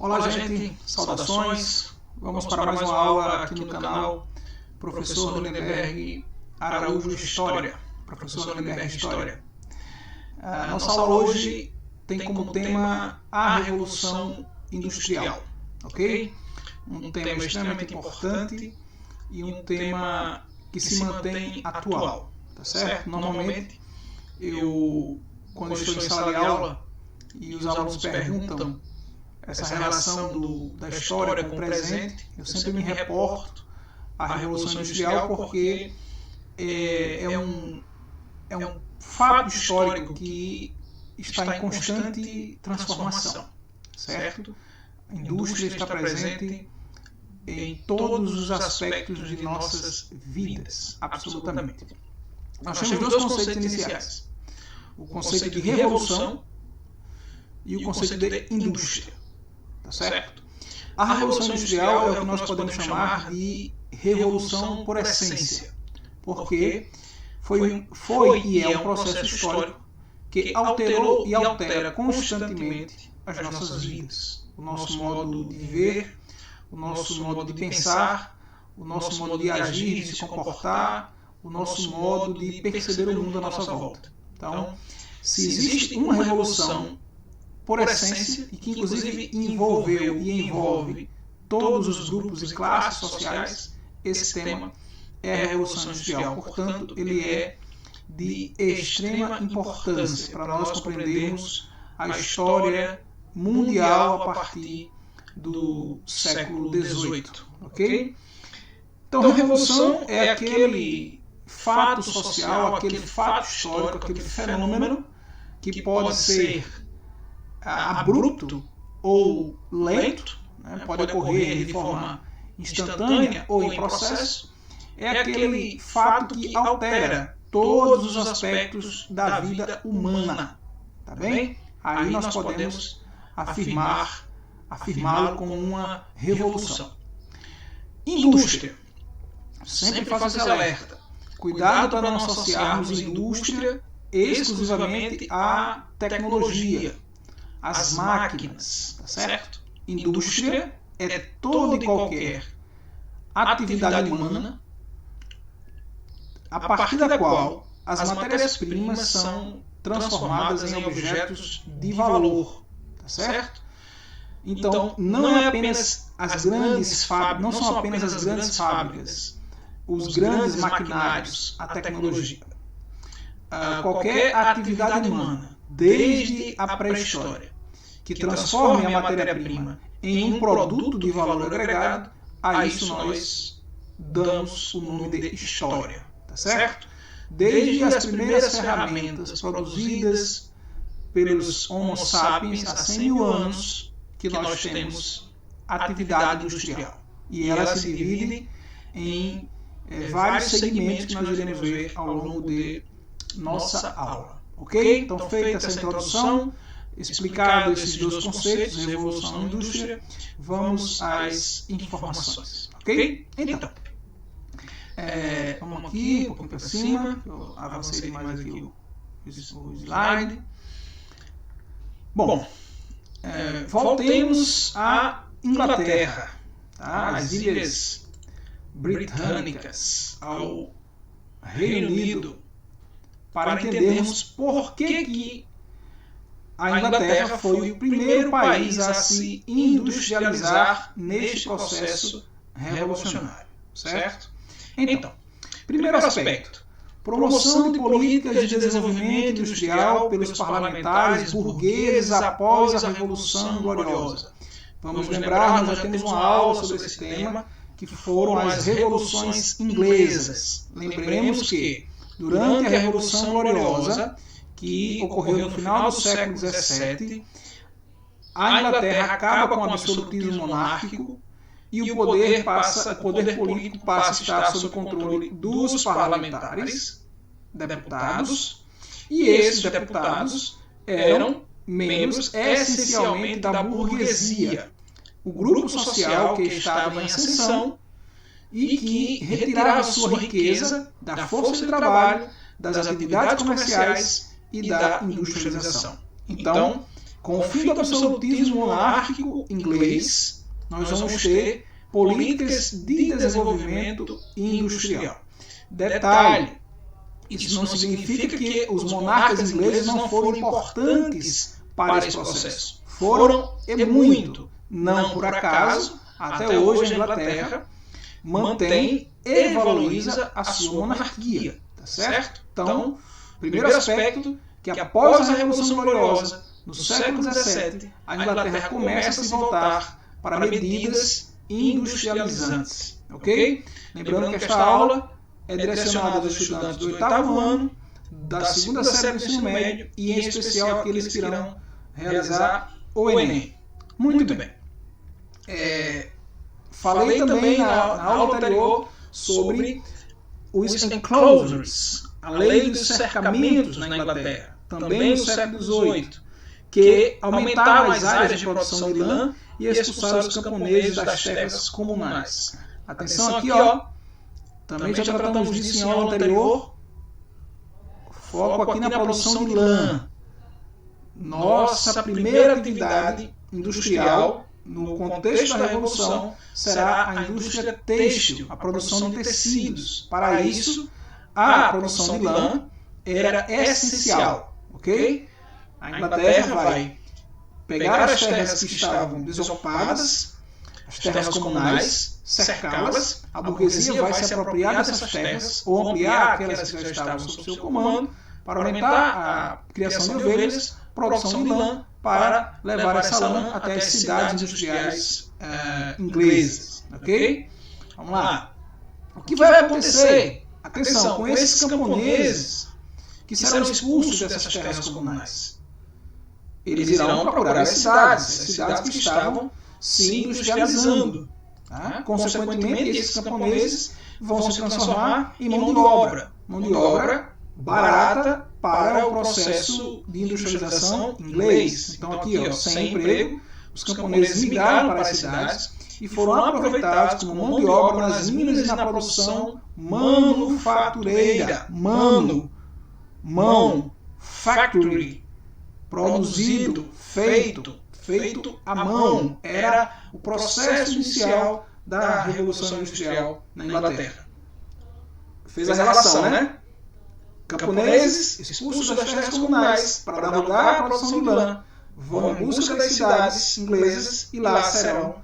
Olá, gente, saudações. Vamos para mais uma aula aqui no canal Professor Lindenberg Araújo História. Professor Lindenberg História. Nossa aula hoje tem como tema a Revolução Industrial, ok? Um tema extremamente importante e um tema que se mantém atual, tá certo? Normalmente, quando estou em sala de aula e os alunos perguntam essa relação da história com o presente, eu sempre me reporto à Revolução Industrial porque é um fato histórico que está em constante transformação, certo? A indústria está presente em todos os aspectos de nossas vidas, absolutamente. Nós temos dois conceitos iniciais: o conceito de revolução e o conceito de indústria. Tá certo? A Revolução Industrial é o que nós podemos chamar de revolução por essência, porque foi e é um processo histórico que alterou e altera constantemente as nossas vidas, o nosso modo de viver, o nosso modo de pensar, o nosso modo de agir, de se comportar, o nosso modo de perceber o mundo à nossa volta. Então, se existe uma revolução por essência, e que inclusive envolveu e envolve todos os grupos e classes sociais, esse tema é a Revolução Industrial. Portanto, ele é de extrema importância para nós compreendermos a história mundial a partir do século XVIII. Ok? Então, a Revolução é aquele fato social, aquele fato histórico, aquele fenômeno que pode ser abrupto ou lento, né? Pode ocorrer de forma instantânea ou em processo. É aquele fato que altera todos os aspectos da vida humana, tá bem? Aí nós podemos afirmá-lo como uma revolução. Indústria. Sempre faço esse alerta. Cuidado para não associarmos indústria exclusivamente à tecnologia, as máquinas, tá certo? Indústria é toda e qualquer atividade humana a partir da qual as matérias-primas são transformadas em objetos de valor, tá certo? Então, não é apenas as grandes fábricas, não são apenas as grandes fábricas, os grandes maquinários, a tecnologia. Qualquer atividade humana, desde a pré-história, que transforme a matéria-prima em um produto de valor agregado, a isso nós damos o nome de história, tá certo? Desde as primeiras ferramentas produzidas pelos Homo sapiens há 100 mil anos que nós temos atividade industrial. E ela se divide em vários segmentos que nós iremos ver ao longo de nossa aula. Ok? Então, feita essa introdução, explicado esses dois conceitos, revolução e indústria, vamos às informações. Ok? Então, vamos aqui, um pouquinho para cima, eu avancei mais aqui o slide. Bom, voltemos à Inglaterra, tá? Às Ilhas Britânicas, ao Reino Unido, para entendermos por que a Inglaterra foi o primeiro país a se industrializar neste processo revolucionário, certo? Então, primeiro aspecto: promoção de políticas de desenvolvimento industrial pelos parlamentares burgueses após a Revolução Gloriosa. Vamos lembrar, nós já temos uma aula sobre esse tema, que foram as revoluções inglesas. Lembremos que, durante a Revolução Gloriosa, que ocorreu no final do século XVII, a Inglaterra acaba com o absolutismo monárquico e o poder político passa a estar sob o controle dos parlamentares, deputados, e esses deputados eram membros essencialmente da burguesia, o grupo social que estava em ascensão e que retirava sua riqueza da força de trabalho, das atividades comerciais e da industrialização. Então, Com o fim do absolutismo monárquico inglês, nós vamos ter políticas de desenvolvimento industrial. Detalhe, isso não significa que os monarcas ingleses não foram importantes para esse processo. Foram e muito. Não por acaso, até hoje a Inglaterra mantém e valoriza a sua monarquia. Tá certo? Então, primeiro aspecto, que após a Revolução Gloriosa, no século XVII, a Inglaterra começa a se voltar para medidas industrializantes. Ok? Lembrando que esta aula é direcionada aos estudantes do 8º ano, da 2ª série do ensino médio e, em especial, aqueles que irão realizar o Enem. Muito bem. Falei também na aula anterior sobre os enclosures, a lei dos cercamentos na Inglaterra, também no século XVIII, que aumentavam as áreas de produção de lã e expulsaram os camponeses das terras comunais. Atenção aqui, ó. Também já tratamos disso em aula anterior. Foco aqui na produção de lã. Nossa primeira atividade industrial, no contexto da Revolução, será a indústria têxtil, a produção de tecidos. Para isso, a produção de lã era essencial. Ok? A Inglaterra vai pegar as terras que estavam desocupadas, as terras comunais, cercá-las, a burguesia vai se apropriar dessas terras ou ampliar aquelas que já estavam sob seu comando para aumentar a criação de ovelhas, produção de lã, para levar essa lã até as cidades industriais inglesas. Ok? Vamos lá. O que vai acontecer? Atenção, com esses camponeses que serão expulsos dessas terras comunais. Eles irão procurar as cidades que estavam se industrializando. Tá? Consequentemente, esses camponeses vão se transformar em mão de obra barata para o processo de industrialização inglês. Então aqui, ó, sem emprego, os camponeses migraram para as cidades e foram aproveitados como mão de obra nas minas e na produção manufatureira. Factory. Produzido, feito à mão. Era o processo inicial da Revolução Industrial na Inglaterra. Fez a relação, né? Camponeses expulsos das terras comunais para dar lugar à produção de lã vão em busca das cidades inglesas e lá serão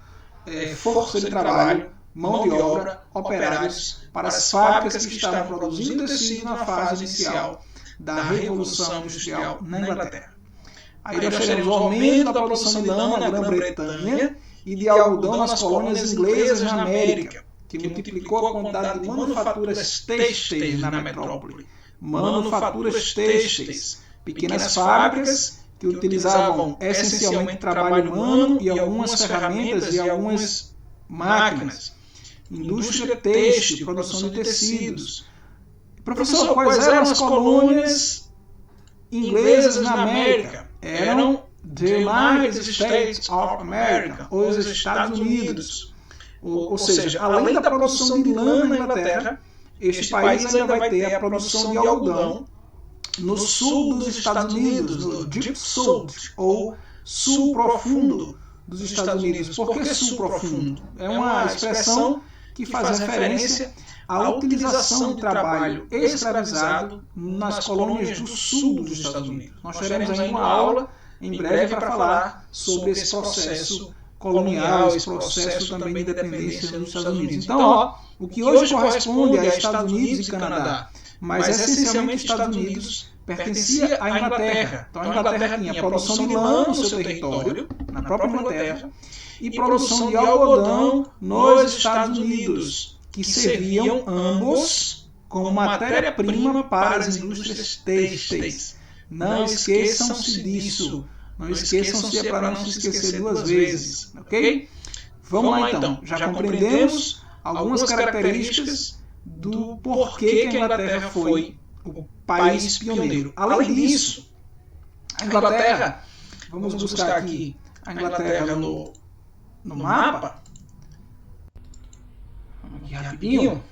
força de trabalho, mão de obra, operários para as fábricas que estavam produzindo tecido na fase inicial da Revolução Industrial na Inglaterra. Aí nós teremos o aumento da produção de lã na Grã-Bretanha e de algodão nas colônias inglesas na América, que multiplicou a quantidade de manufaturas têxteis na metrópole. Manufaturas têxteis, pequenas fábricas que utilizavam essencialmente trabalho humano e algumas ferramentas e algumas máquinas. Indústria têxtil, produção de tecidos. Professor, quais eram as colônias inglesas na América? Eram the United States of America, os Estados Unidos. Ou seja, além da produção de lã na Inglaterra, este país ainda vai ter a produção de algodão no sul dos Estados Unidos, no Deep South, ou sul profundo dos Estados Unidos. Por que sul profundo? É uma expressão que faz referência à utilização de trabalho escravizado nas colônias do sul dos Estados Unidos. Nós teremos aí uma aula em breve para falar sobre esse processo colonial, esse processo também de independência dos Estados Unidos. Então, ó, o que hoje corresponde a Estados Unidos e Canadá, mas essencialmente Estados Unidos, pertencia à Inglaterra. Então a Inglaterra tinha produção de lã no seu território, na própria Inglaterra, e produção de algodão nos Estados Unidos, que serviam ambos como matéria-prima para as indústrias têxteis. Não esqueçam-se disso. Não esqueçam-se para não se esquecer duas vezes. Ok? Vamos lá então. Já compreendemos algumas características do porquê que a Inglaterra foi o país pioneiro. Além disso, a Inglaterra, vamos buscar aqui a Inglaterra no mapa. Vamos aqui rapidinho.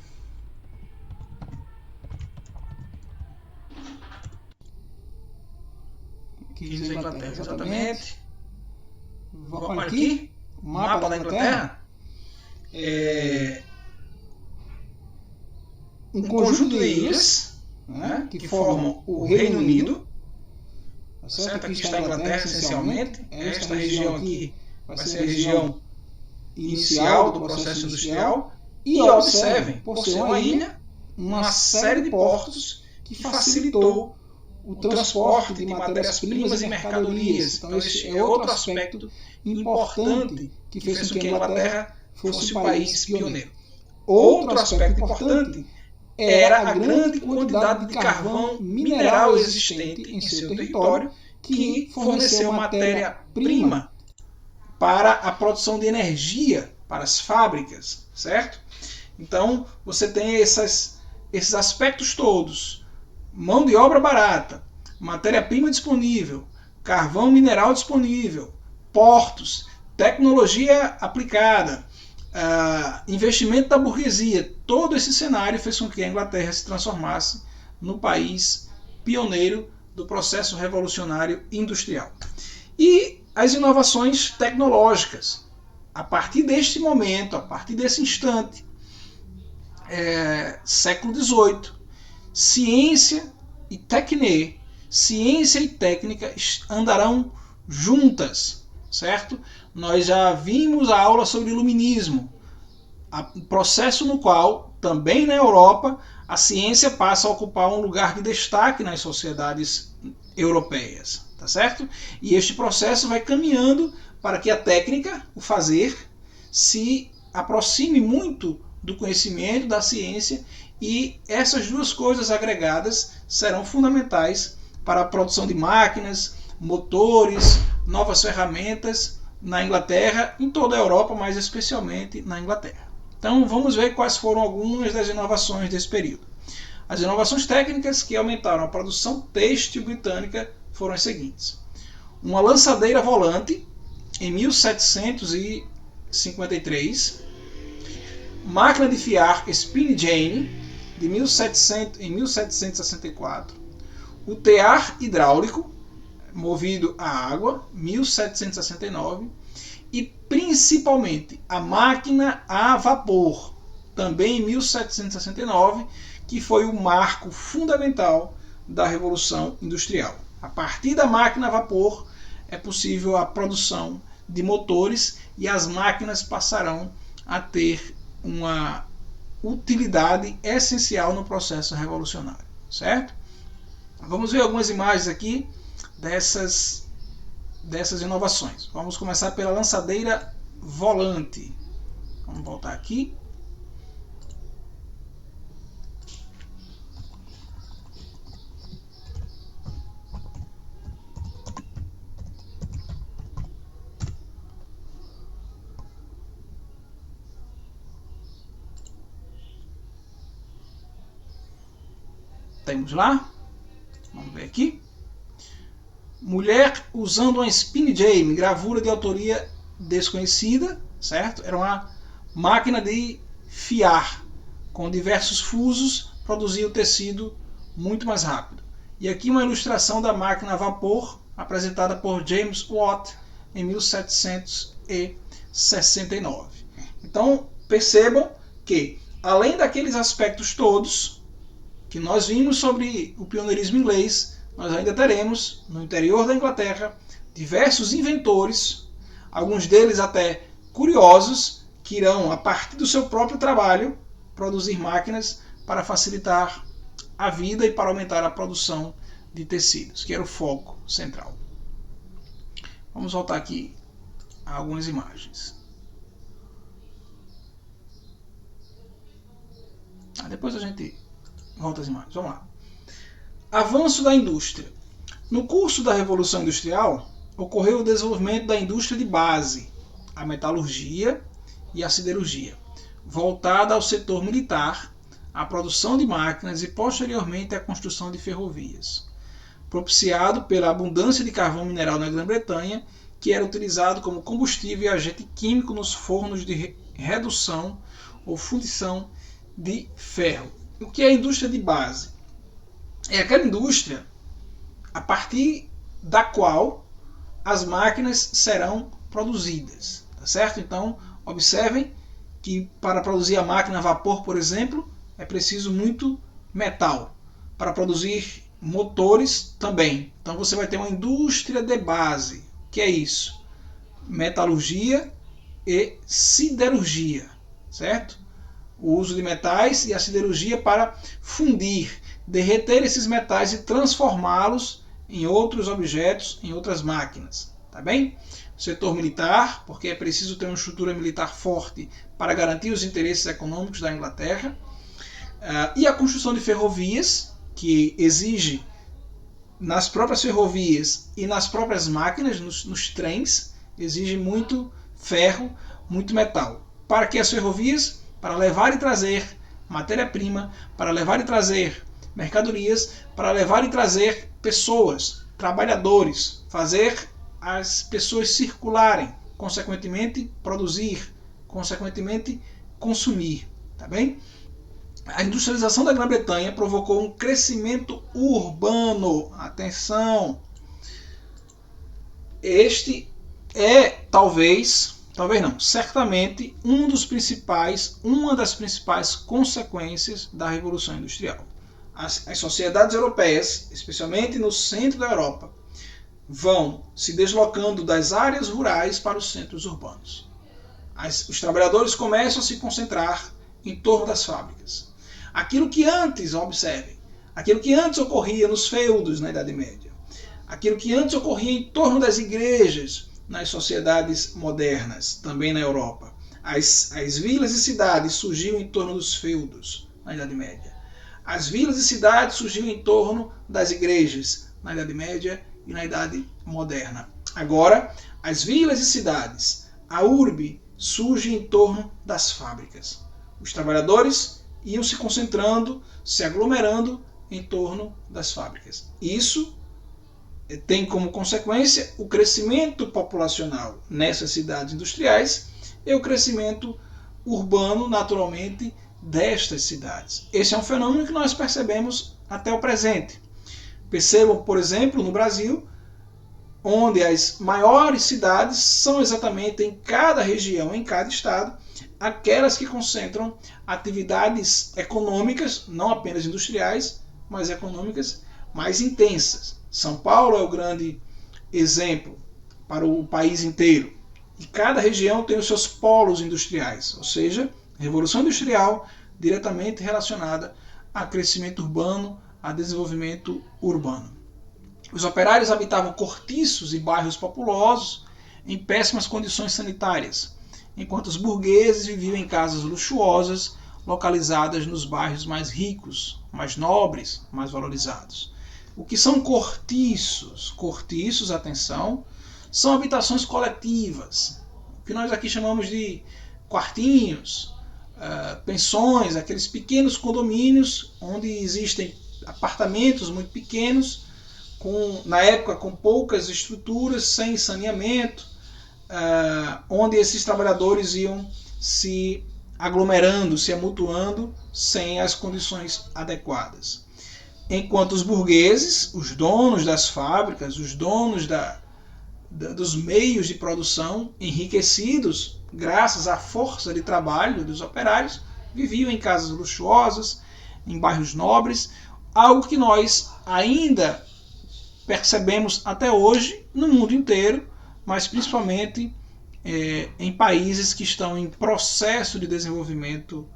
Aqui diz a Inglaterra, exatamente. Olha aqui, o mapa da Inglaterra. Um conjunto de ilhas, né, que formam o Reino Unido. Certo? Aqui está a Inglaterra, essencialmente. Esta região aqui vai ser a região inicial do processo industrial. E observem, por ser uma ilha, uma série de portos que facilitou o transporte de matérias-primas e mercadorias. Então, esse é outro aspecto importante que fez com que a Inglaterra fosse um país pioneiro. Outro aspecto importante era a grande quantidade de carvão mineral existente em seu território, que forneceu matéria-prima para a produção de energia para as fábricas, certo? Então, você tem esses aspectos todos: mão de obra barata, matéria-prima disponível, carvão mineral disponível, portos, tecnologia aplicada, investimento da burguesia. Todo esse cenário fez com que a Inglaterra se transformasse no país pioneiro do processo revolucionário industrial. E as inovações tecnológicas. A partir deste momento, a partir desse instante, século XVIII, ciência e técnica andarão juntas, certo? Nós já vimos a aula sobre iluminismo, processo no qual, também na Europa, a ciência passa a ocupar um lugar de destaque nas sociedades europeias, tá certo? E este processo vai caminhando para que a técnica, o fazer, se aproxime muito do conhecimento, da ciência, e essas duas coisas agregadas serão fundamentais para a produção de máquinas, motores, novas ferramentas na Inglaterra, em toda a Europa, mas especialmente na Inglaterra. Então vamos ver quais foram algumas das inovações desse período. As inovações técnicas que aumentaram a produção têxtil britânica foram as seguintes: uma lançadeira volante em 1753, máquina de fiar Spinning Jenny em 1764, o tear hidráulico movido a água 1769 e principalmente a máquina a vapor também em 1769, que foi o marco fundamental da Revolução Industrial. A partir da máquina a vapor é possível a produção de motores e as máquinas passarão a ter uma utilidade essencial no processo revolucionário, certo? Vamos ver algumas imagens aqui dessas inovações. Vamos começar pela lançadeira volante. Vamos voltar aqui. Temos lá, vamos ver aqui. Mulher usando uma Spinning Jenny, gravura de autoria desconhecida, certo? Era uma máquina de fiar, com diversos fusos, produzia o tecido muito mais rápido. E aqui uma ilustração da máquina a vapor, apresentada por James Watt em 1769. Então percebam que, além daqueles aspectos todos que nós vimos sobre o pioneirismo inglês, nós ainda teremos, no interior da Inglaterra, diversos inventores, alguns deles até curiosos, que irão, a partir do seu próprio trabalho, produzir máquinas para facilitar a vida e para aumentar a produção de tecidos, que era o foco central. Vamos voltar aqui a algumas imagens. Depois a gente volta às imagens. Vamos lá. Avanço da indústria. No curso da Revolução Industrial, ocorreu o desenvolvimento da indústria de base, a metalurgia e a siderurgia, voltada ao setor militar, à produção de máquinas e posteriormente à construção de ferrovias, propiciado pela abundância de carvão mineral na Grã-Bretanha, que era utilizado como combustível e agente químico nos fornos de redução ou fundição de ferro. O que é a indústria de base? É aquela indústria a partir da qual as máquinas serão produzidas, tá certo? Então, observem que para produzir a máquina a vapor, por exemplo, é preciso muito metal. Para produzir motores também. Então você vai ter uma indústria de base. O que é isso? Metalurgia e siderurgia, certo? O uso de metais e a siderurgia para fundir, derreter esses metais e transformá-los em outros objetos, em outras máquinas. Tá bem? Setor militar, porque é preciso ter uma estrutura militar forte para garantir os interesses econômicos da Inglaterra. E a construção de ferrovias, que exige nas próprias ferrovias e nas próprias máquinas, nos trens, exige muito ferro, muito metal. Para que as ferrovias? Para levar e trazer matéria-prima, para levar e trazer mercadorias, para levar e trazer pessoas, trabalhadores, fazer as pessoas circularem, consequentemente produzir, consequentemente consumir, tá bem? A industrialização da Grã-Bretanha provocou um crescimento urbano. Atenção! Este é talvez não, certamente uma das principais consequências da Revolução Industrial. As sociedades europeias, especialmente no centro da Europa, vão se deslocando das áreas rurais para os centros urbanos. Os trabalhadores começam a se concentrar em torno das fábricas. Aquilo que antes, observem, aquilo que antes ocorria nos feudos na Idade Média, aquilo que antes ocorria em torno das igrejas nas sociedades modernas, também na Europa. As vilas e cidades surgiam em torno dos feudos na Idade Média. As vilas e cidades surgiam em torno das igrejas na Idade Média e na Idade Moderna. Agora, as vilas e cidades, a urbe, surge em torno das fábricas. Os trabalhadores iam se concentrando, se aglomerando em torno das fábricas. Isso tem como consequência o crescimento populacional nessas cidades industriais e o crescimento urbano, naturalmente, destas cidades. Esse é um fenômeno que nós percebemos até o presente. Percebam, por exemplo, no Brasil, onde as maiores cidades são exatamente em cada região, em cada estado, aquelas que concentram atividades econômicas, não apenas industriais, mas econômicas mais intensas. São Paulo é o grande exemplo para o país inteiro. E cada região tem os seus polos industriais, ou seja, a Revolução Industrial diretamente relacionada a crescimento urbano, a desenvolvimento urbano. Os operários habitavam cortiços e bairros populosos em péssimas condições sanitárias, enquanto os burgueses viviam em casas luxuosas, localizadas nos bairros mais ricos, mais nobres, mais valorizados. O que são cortiços? Cortiços, atenção, são habitações coletivas, o que nós aqui chamamos de quartinhos, pensões, aqueles pequenos condomínios onde existem apartamentos muito pequenos, na época com poucas estruturas, sem saneamento, onde esses trabalhadores iam se aglomerando, se amontoando sem as condições adequadas. Enquanto os burgueses, os donos das fábricas, os donos dos meios de produção, enriquecidos graças à força de trabalho dos operários, viviam em casas luxuosas, em bairros nobres, algo que nós ainda percebemos até hoje no mundo inteiro, mas principalmente em países que estão em processo de desenvolvimento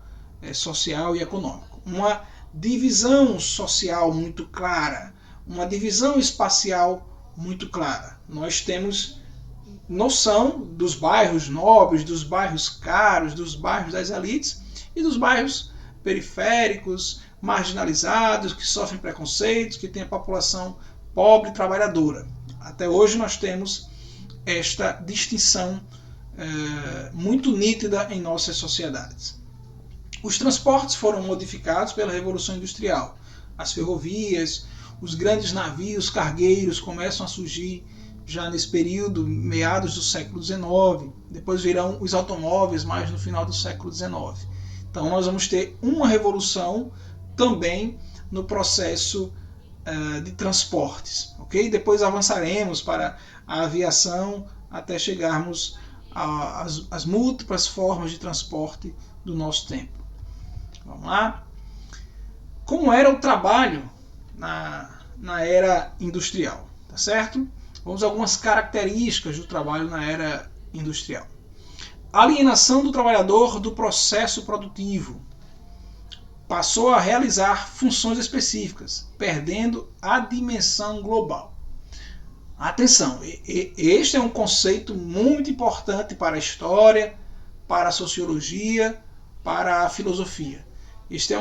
social e econômico. Uma divisão social muito clara, uma divisão espacial muito clara. Nós temos noção dos bairros nobres, dos bairros caros, dos bairros das elites e dos bairros periféricos, marginalizados, que sofrem preconceitos, que têm a população pobre e trabalhadora. Até hoje nós temos esta distinção muito nítida em nossas sociedades. Os transportes foram modificados pela Revolução Industrial. As ferrovias, os grandes navios cargueiros começam a surgir já nesse período, meados do século XIX. Depois virão os automóveis, mais no final do século XIX. Então nós vamos ter uma revolução também no processo de transportes. Okay? Depois avançaremos para a aviação, até chegarmos às múltiplas formas de transporte do nosso tempo. Vamos lá? Como era o trabalho na era industrial, tá certo? Vamos a algumas características do trabalho na era industrial. Alienação do trabalhador do processo produtivo. Passou a realizar funções específicas, perdendo a dimensão global. Atenção, este é um conceito muito importante para a história, para a sociologia, para a filosofia. Este é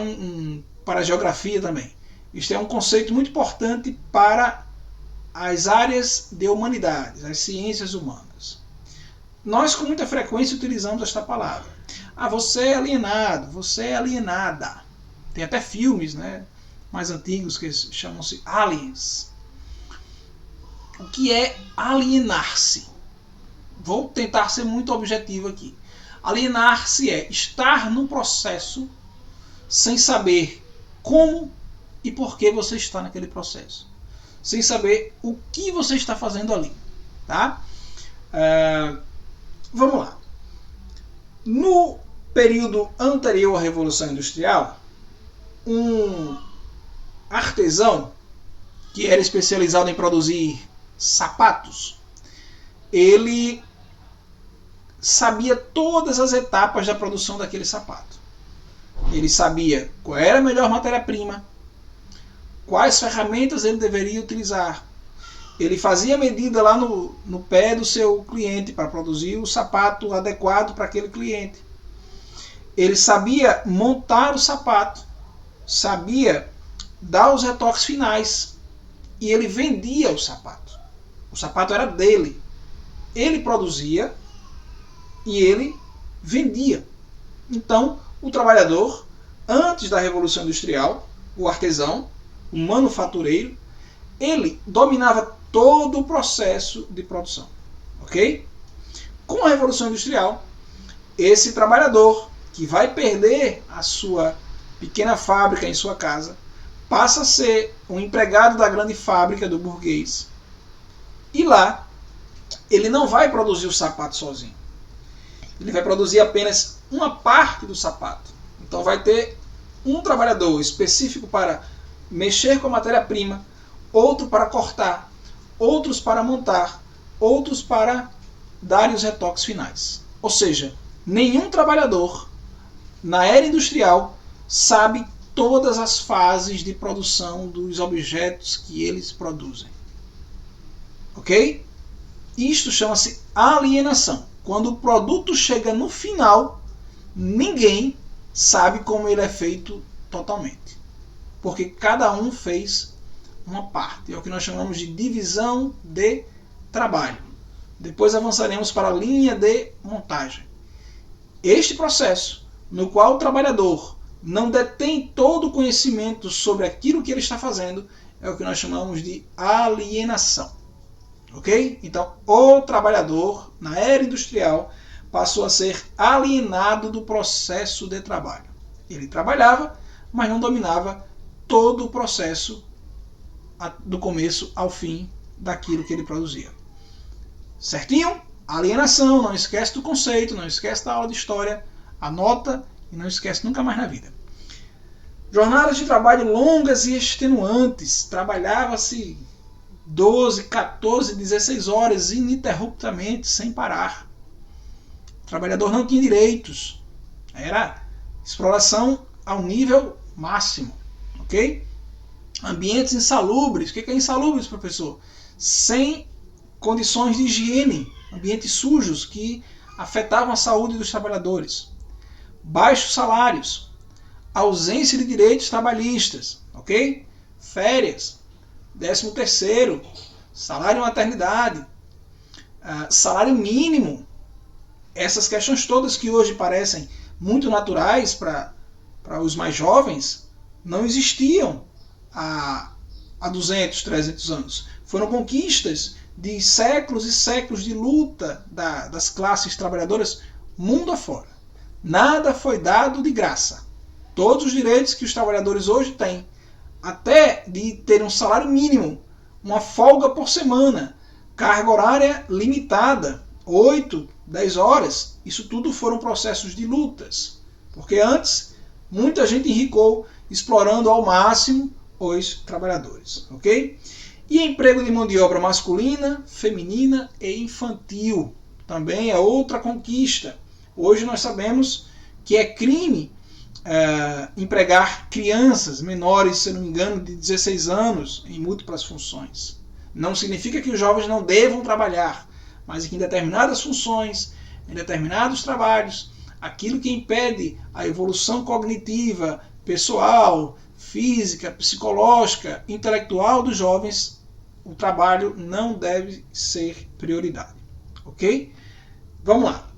para a geografia também. Este é um conceito muito importante para as áreas de humanidades, as ciências humanas. Nós com muita frequência utilizamos esta palavra. Você é alienado, você é alienada. Tem até filmes, né, mais antigos que chamam-se Aliens. O que é alienar-se? Vou tentar ser muito objetivo aqui. Alienar-se é estar no processo sem saber como e por que você está naquele processo. Sem saber o que você está fazendo ali. Tá? Vamos lá. No período anterior à Revolução Industrial, um artesão que era especializado em produzir sapatos, ele sabia todas as etapas da produção daquele sapato. Ele sabia qual era a melhor matéria-prima, quais ferramentas ele deveria utilizar. Ele fazia medida lá no pé do seu cliente para produzir o sapato adequado para aquele cliente. Ele sabia montar o sapato, sabia dar os retoques finais e ele vendia o sapato. O sapato era dele. Ele produzia e ele vendia. Então, o trabalhador, antes da Revolução Industrial, o artesão, o manufatureiro, ele dominava todo o processo de produção. Ok? Com a Revolução Industrial, esse trabalhador que vai perder a sua pequena fábrica em sua casa passa a ser um empregado da grande fábrica do burguês. E lá, ele não vai produzir o sapato sozinho. Ele vai produzir apenas uma parte do sapato. Então vai ter um trabalhador específico para mexer com a matéria-prima, outro para cortar, outros para montar, outros para dar os retoques finais. Ou seja, nenhum trabalhador na era industrial sabe todas as fases de produção dos objetos que eles produzem. Ok? Isto chama-se alienação. Quando o produto chega no final, ninguém sabe como ele é feito totalmente. Porque cada um fez uma parte. É o que nós chamamos de divisão de trabalho. Depois avançaremos para a linha de montagem. Este processo, no qual o trabalhador não detém todo o conhecimento sobre aquilo que ele está fazendo, é o que nós chamamos de alienação. Ok? Então, o trabalhador, na era industrial, passou a ser alienado do processo de trabalho. Ele trabalhava, mas não dominava todo o processo do começo ao fim daquilo que ele produzia. Certinho? Alienação, não esquece do conceito, não esquece da aula de história, anota e não esquece nunca mais na vida. Jornadas de trabalho longas e extenuantes. Trabalhava-se 12, 14, 16 horas ininterruptamente, sem parar. O trabalhador não tinha direitos. Era exploração ao nível máximo. Ok? Ambientes insalubres. O que é insalubres, professor? Sem condições de higiene. Ambientes sujos que afetavam a saúde dos trabalhadores. Baixos salários. Ausência de direitos trabalhistas. Ok? Férias. 13º, salário maternidade, salário mínimo. Essas questões todas que hoje parecem muito naturais para os mais jovens, não existiam há 200, 300 anos. Foram conquistas de séculos e séculos de luta das classes trabalhadoras mundo afora. Nada foi dado de graça. Todos os direitos que os trabalhadores hoje têm, até de ter um salário mínimo, uma folga por semana, carga horária limitada, 8, 10 horas, isso tudo foram processos de lutas, porque antes muita gente enricou explorando ao máximo os trabalhadores, ok? E emprego de mão de obra masculina, feminina e infantil, também é outra conquista. Hoje nós sabemos que é crime empregar crianças menores, se não me engano, de 16 anos em múltiplas funções. Não significa que os jovens não devam trabalhar, mas que em determinadas funções, em determinados trabalhos, aquilo que impede a evolução cognitiva, pessoal, física, psicológica, intelectual dos jovens, o trabalho não deve ser prioridade. Ok? Vamos lá.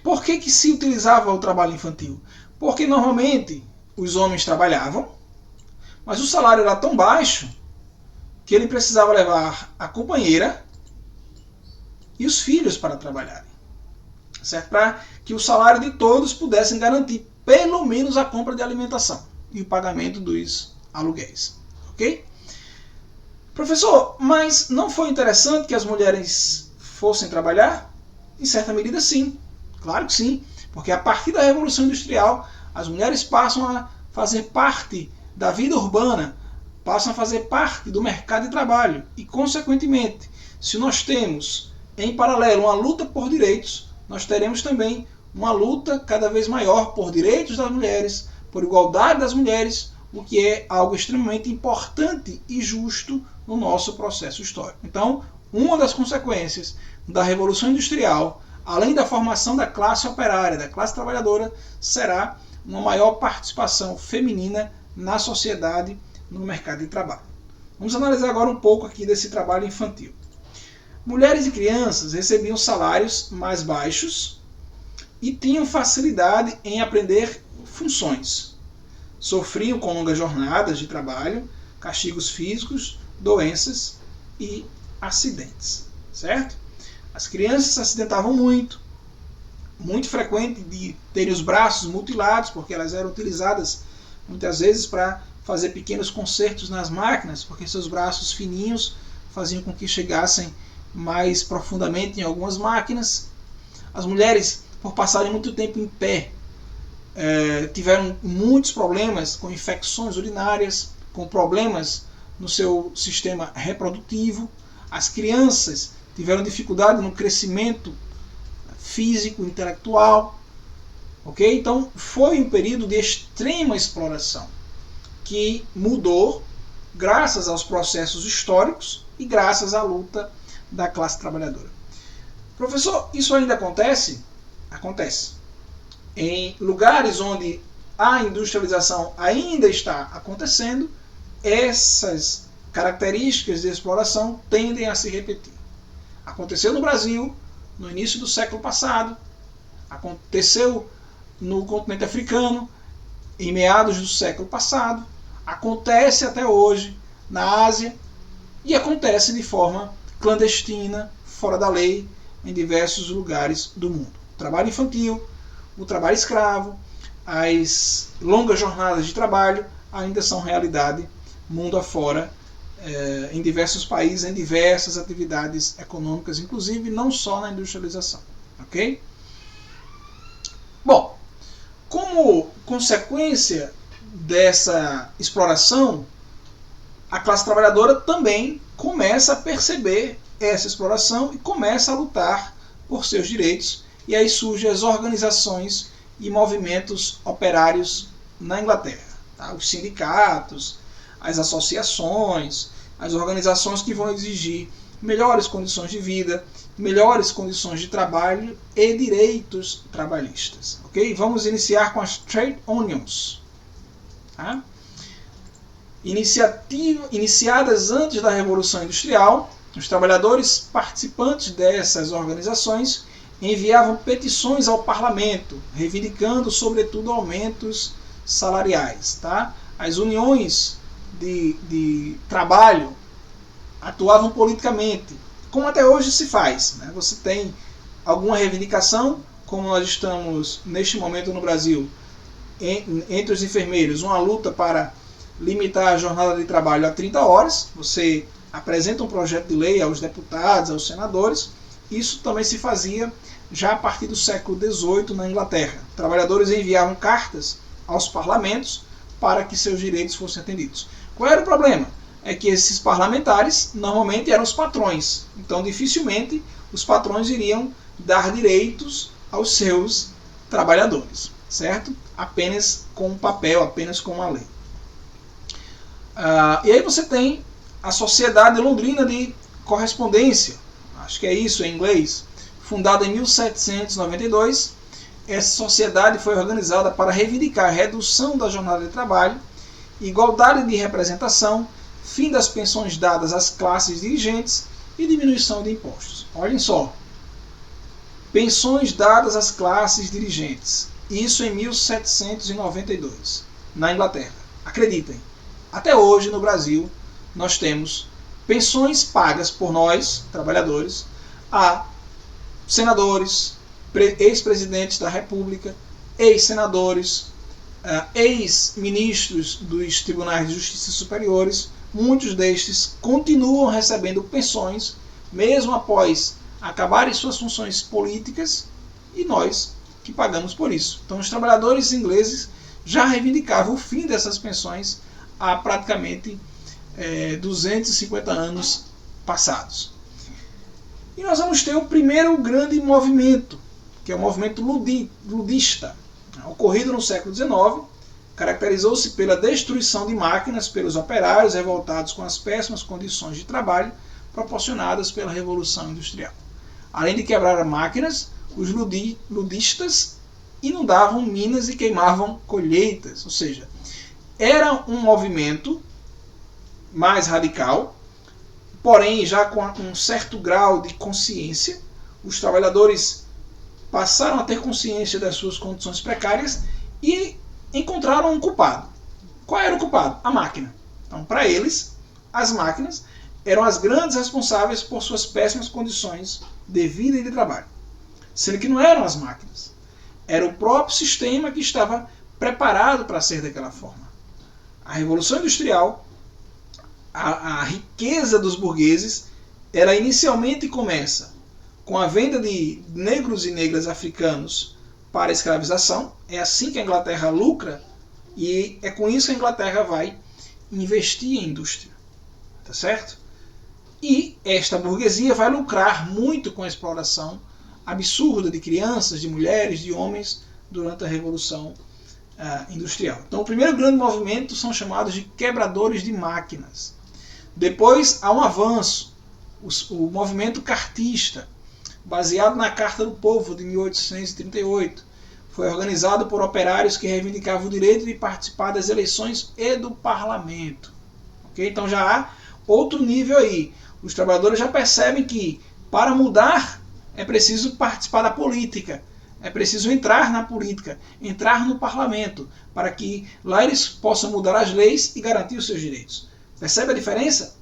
Por que se utilizava o trabalho infantil? Porque normalmente os homens trabalhavam, mas o salário era tão baixo que ele precisava levar a companheira e os filhos para trabalharem, certo? Para que o salário de todos pudessem garantir pelo menos a compra de alimentação e o pagamento dos aluguéis, ok? Professor, mas não foi interessante que as mulheres fossem trabalhar? Em certa medida, sim. Claro que sim, porque a partir da Revolução Industrial, as mulheres passam a fazer parte da vida urbana, passam a fazer parte do mercado de trabalho e, consequentemente, se nós temos em paralelo uma luta por direitos, nós teremos também uma luta cada vez maior por direitos das mulheres, por igualdade das mulheres, o que é algo extremamente importante e justo no nosso processo histórico. Então, uma das consequências da Revolução Industrial, além da formação da classe operária, da classe trabalhadora, será uma maior participação feminina na sociedade, no mercado de trabalho. Vamos analisar agora um pouco aqui desse trabalho infantil. Mulheres e crianças recebiam salários mais baixos e tinham facilidade em aprender funções. Sofriam com longas jornadas de trabalho, castigos físicos, doenças e acidentes, certo? As crianças se acidentavam muito frequente de terem os braços mutilados, porque elas eram utilizadas muitas vezes para fazer pequenos consertos nas máquinas, porque seus braços fininhos faziam com que chegassem mais profundamente em algumas máquinas. As mulheres, por passarem muito tempo em pé, tiveram muitos problemas com infecções urinárias, com problemas no seu sistema reprodutivo. As crianças tiveram dificuldade no crescimento físico, intelectual. Okay? Então foi um período de extrema exploração que mudou graças aos processos históricos e graças à luta da classe trabalhadora. Professor, isso ainda acontece? Acontece. Em lugares onde a industrialização ainda está acontecendo, essas características de exploração tendem a se repetir. Aconteceu no Brasil no início do século passado, aconteceu no continente africano em meados do século passado, acontece até hoje na Ásia e acontece de forma clandestina, fora da lei, em diversos lugares do mundo. O trabalho infantil, o trabalho escravo, as longas jornadas de trabalho ainda são realidade mundo afora, em diversos países, em diversas atividades econômicas, inclusive não só na industrialização. Ok? Bom, como consequência dessa exploração, a classe trabalhadora também começa a perceber essa exploração e começa a lutar por seus direitos, e aí surgem as organizações e movimentos operários na Inglaterra. Tá? Os sindicatos, as associações, as organizações que vão exigir melhores condições de vida, melhores condições de trabalho e direitos trabalhistas. Okay? Vamos iniciar com as Trade Unions. Tá? Iniciadas antes da Revolução Industrial, os trabalhadores participantes dessas organizações enviavam petições ao parlamento, reivindicando sobretudo aumentos salariais. Tá? As uniões de trabalho atuavam politicamente, como até hoje se faz. Né? Você tem alguma reivindicação, como nós estamos neste momento no Brasil, entre os enfermeiros, uma luta para limitar a jornada de trabalho a 30 horas, você apresenta um projeto de lei aos deputados, aos senadores. Isso também se fazia já a partir do século XVIII na Inglaterra. Trabalhadores enviavam cartas aos parlamentos para que seus direitos fossem atendidos. Qual era o problema? É que esses parlamentares normalmente eram os patrões. Então dificilmente os patrões iriam dar direitos aos seus trabalhadores, certo? Apenas com um papel, apenas com uma lei. E aí você tem a Sociedade Londrina de Correspondência, acho que é isso em inglês, fundada em 1792. Essa sociedade foi organizada para reivindicar a redução da jornada de trabalho, igualdade de representação, fim das pensões dadas às classes dirigentes e diminuição de impostos. Olhem só, pensões dadas às classes dirigentes, isso em 1792, na Inglaterra. Acreditem, até hoje no Brasil nós temos pensões pagas por nós, trabalhadores, a senadores, ex-presidentes da República, ex-senadores, ex-ministros dos tribunais de justiça superiores. Muitos destes continuam recebendo pensões, mesmo após acabarem suas funções políticas, e nós que pagamos por isso. Então os trabalhadores ingleses já reivindicavam o fim dessas pensões há praticamente 250 anos passados. E nós vamos ter o primeiro grande movimento, que é o movimento ludista, ocorrido no século XIX. Caracterizou-se pela destruição de máquinas pelos operários revoltados com as péssimas condições de trabalho proporcionadas pela Revolução Industrial. Além de quebrar máquinas, os ludistas inundavam minas e queimavam colheitas, ou seja, era um movimento mais radical, porém já com um certo grau de consciência. Os trabalhadores passaram a ter consciência das suas condições precárias e encontraram um culpado. Qual era o culpado? A máquina. Então, para eles, as máquinas eram as grandes responsáveis por suas péssimas condições de vida e de trabalho. Sendo que não eram as máquinas. Era o próprio sistema que estava preparado para ser daquela forma. A Revolução Industrial, a riqueza dos burgueses, ela inicialmente começa com a venda de negros e negras africanos para a escravização. É assim que a Inglaterra lucra, e é com isso que a Inglaterra vai investir em indústria. Tá certo? E esta burguesia vai lucrar muito com a exploração absurda de crianças, de mulheres, de homens durante a Revolução Industrial. Então o primeiro grande movimento são chamados de quebradores de máquinas. Depois há um avanço, o movimento cartista, baseado na Carta do Povo de 1838. Foi organizado por operários que reivindicavam o direito de participar das eleições e do parlamento. Okay? Então já há outro nível aí. Os trabalhadores já percebem que para mudar é preciso participar da política, é preciso entrar na política, entrar no parlamento, para que lá eles possam mudar as leis e garantir os seus direitos. Percebe a diferença?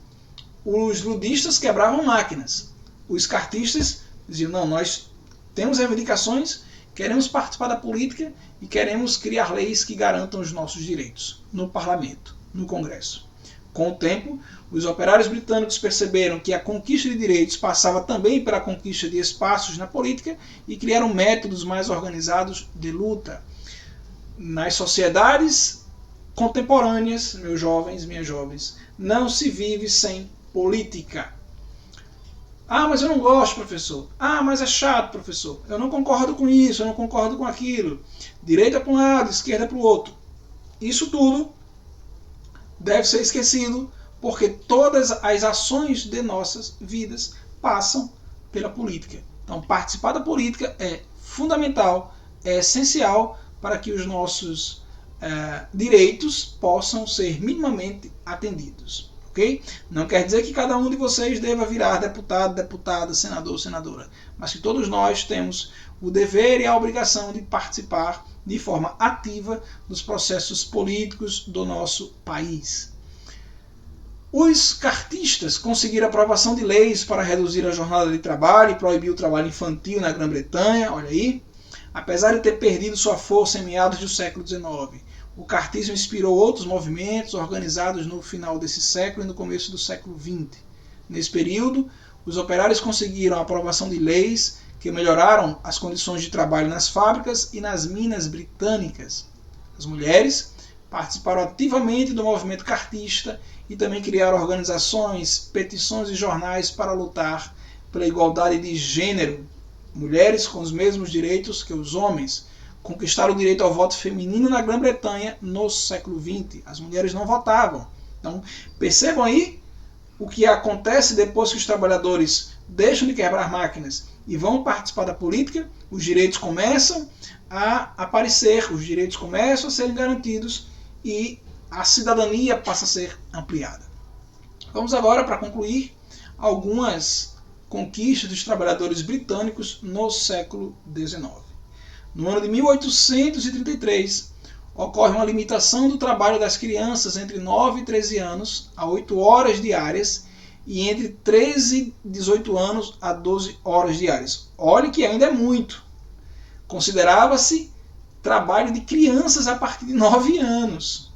Os ludistas quebravam máquinas. Os cartistas diziam, não, nós temos reivindicações, queremos participar da política e queremos criar leis que garantam os nossos direitos no parlamento, no Congresso. Com o tempo, os operários britânicos perceberam que a conquista de direitos passava também pela conquista de espaços na política e criaram métodos mais organizados de luta. Nas sociedades contemporâneas, meus jovens, minhas jovens, não se vive sem política. Ah, mas eu não gosto, professor. Ah, mas é chato, professor. Eu não concordo com isso, eu não concordo com aquilo. Direita para um lado, esquerda para o outro. Isso tudo deve ser esquecido, porque todas as ações de nossas vidas passam pela política. Então, participar da política é fundamental, é essencial para que os nossos direitos possam ser minimamente atendidos. Okay? Não quer dizer que cada um de vocês deva virar deputado, deputada, senador, senadora, mas que todos nós temos o dever e a obrigação de participar de forma ativa dos processos políticos do nosso país. Os cartistas conseguiram aprovação de leis para reduzir a jornada de trabalho e proibir o trabalho infantil na Grã-Bretanha, olha aí. Apesar de ter perdido sua força em meados do século XIX, o cartismo inspirou outros movimentos organizados no final desse século e no começo do século XX. Nesse período, os operários conseguiram a aprovação de leis que melhoraram as condições de trabalho nas fábricas e nas minas britânicas. As mulheres participaram ativamente do movimento cartista e também criaram organizações, petições e jornais para lutar pela igualdade de gênero. Mulheres com os mesmos direitos que os homens conquistaram o direito ao voto feminino na Grã-Bretanha no século XX. As mulheres não votavam. Então, percebam aí o que acontece depois que os trabalhadores deixam de quebrar máquinas e vão participar da política. Os direitos começam a aparecer, os direitos começam a serem garantidos e a cidadania passa a ser ampliada. Vamos agora, para concluir, algumas conquistas dos trabalhadores britânicos no século XIX. No ano de 1833, ocorre uma limitação do trabalho das crianças entre 9 e 13 anos a 8 horas diárias e entre 13 e 18 anos a 12 horas diárias. Olhe que ainda é muito. Considerava-se trabalho de crianças a partir de 9 anos.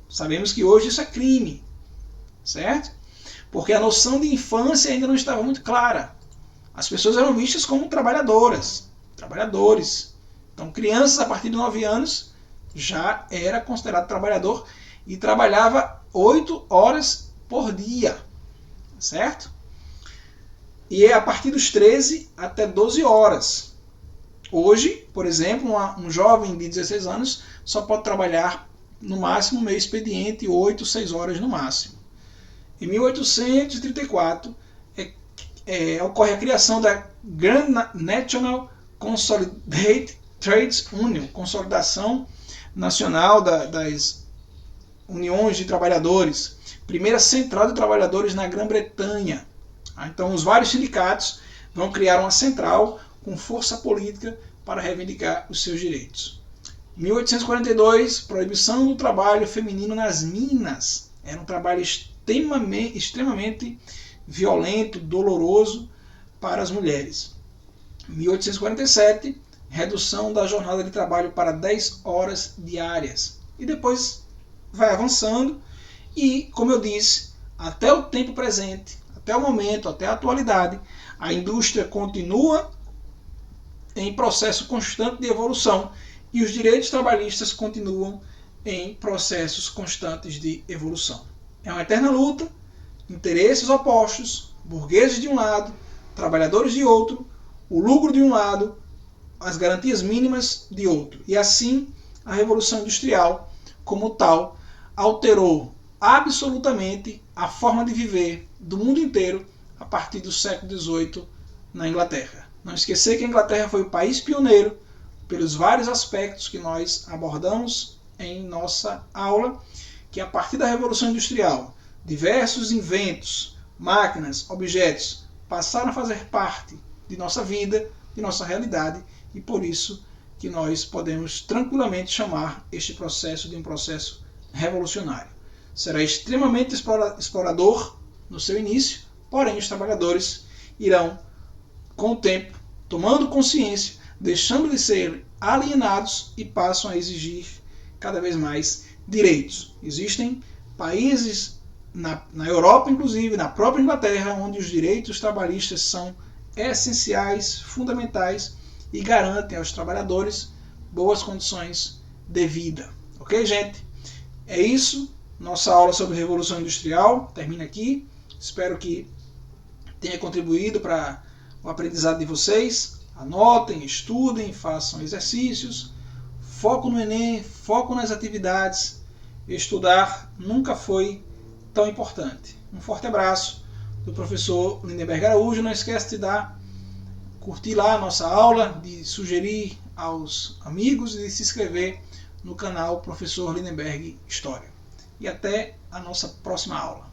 Sabemos que hoje isso é crime, certo? Porque a noção de infância ainda não estava muito clara. As pessoas eram vistas como trabalhadoras, trabalhadores. Então, crianças a partir de 9 anos já era considerado trabalhador e trabalhava 8 horas por dia, certo? E é a partir dos 13 até 12 horas. Hoje, por exemplo, um jovem de 16 anos só pode trabalhar no máximo meio expediente, 8, 6 horas no máximo. Em 1834, ocorre a criação da Grand National Consolidated Trades Union, Consolidação Nacional das Uniões de Trabalhadores, primeira central de trabalhadores na Grã-Bretanha. Então, os vários sindicatos vão criar uma central com força política para reivindicar os seus direitos. 1842, proibição do trabalho feminino nas minas. Era um trabalho extremamente violento, doloroso para as mulheres. 1847, redução da jornada de trabalho para 10 horas diárias. E depois vai avançando e, como eu disse, até o tempo presente, até o momento, até a atualidade, a indústria continua em processo constante de evolução e os direitos trabalhistas continuam em processos constantes de evolução. É uma eterna luta, interesses opostos, burgueses de um lado, trabalhadores de outro, o lucro de um lado, as garantias mínimas de outro. E assim, a Revolução Industrial, como tal, alterou absolutamente a forma de viver do mundo inteiro a partir do século XVIII na Inglaterra. Não esquecer que a Inglaterra foi o país pioneiro pelos vários aspectos que nós abordamos em nossa aula, que a partir da Revolução Industrial, diversos inventos, máquinas, objetos passaram a fazer parte de nossa vida, de nossa realidade, e por isso que nós podemos tranquilamente chamar este processo de um processo revolucionário. Será extremamente explorador no seu início, porém os trabalhadores irão, com o tempo, tomando consciência, deixando de ser alienados e passam a exigir cada vez mais direitos. Existem países na Europa, inclusive, na própria Inglaterra, onde os direitos trabalhistas são essenciais, fundamentais e garantem aos trabalhadores boas condições de vida. Ok, gente? É isso. Nossa aula sobre Revolução Industrial termina aqui. Espero que tenha contribuído para o aprendizado de vocês. Anotem, estudem, façam exercícios. Foco no Enem, foco nas atividades. Estudar nunca foi tão importante. Um forte abraço do professor Lindenberg Araújo. Não esquece de curtir lá a nossa aula, de sugerir aos amigos e de se inscrever no canal Professor Lindenberg História. E até a nossa próxima aula.